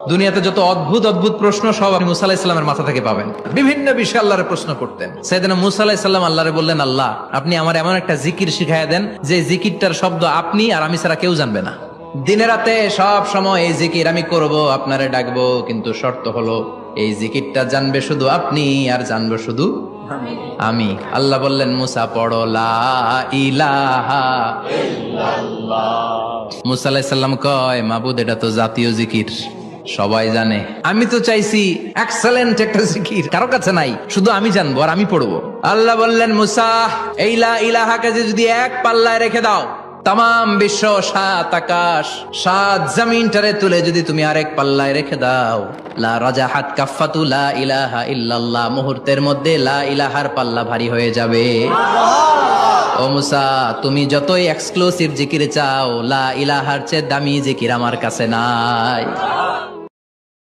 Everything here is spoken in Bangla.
দুনিয়াতে যত অদ্ভুত অদ্ভুত প্রশ্ন সব আপনি মুসা আলাহিস সাল্লামের মাথা থেকে পাবেন। বিভিন্ন বিষয়ে আল্লাহরে প্রশ্ন করতেন। সাইয়েদনা মুসা আলাহিস সাল্লাম আল্লাহরে বললেন, আল্লাহ আপনি আমার এমন একটা জিকির শিখাইয়া দেন যে জিকিরটার শব্দ আপনি আর আমি ছাড়া কেউ জানবে না। দিনে রাতে সব সময় এই জিকির আমি করব, আপনারে ডাকবো, কিন্তু শর্ত হলো এই জিকিরটা জানবে শুধু আপনি আর জানবো শুধু আমি। আল্লাহ বললেন, মুসা পড়ো লা ইলাহা ইল্লাল্লাহ। মুসা আলাইহিস সালাম কয়, মাবুদ এটা তো জাতীয় জিকির, সবাই জানে। আমি তো চাইছি এক্সেলেন্ট একটা জিকির, কারো কাছে নাই, শুধু আমি জানবো আর আমি পড়বো। আল্লাহ বললেন, মুসা এই লা ইলাহাকে যদি এক পাল্লায় রেখে দাও, তামাম বিশ্ব, সাত আকাশ, সাত জমিনটারে তুলে যদি তুমি আরেক পাল্লায় রেখে দাও, লা রাজাহাত কাফাতু লা ইলাহা ইল্লাল্লাহ, মুহূর্তের মধ্যে লা ইলাহার পাল্লা ভারী হয়ে যাবে। ও মুসা, তুমি যতই এক্সক্লুসিভ জিকির চাও, লা ইলাহার চেয়ে দামি জিকির আমার কাছে নাই।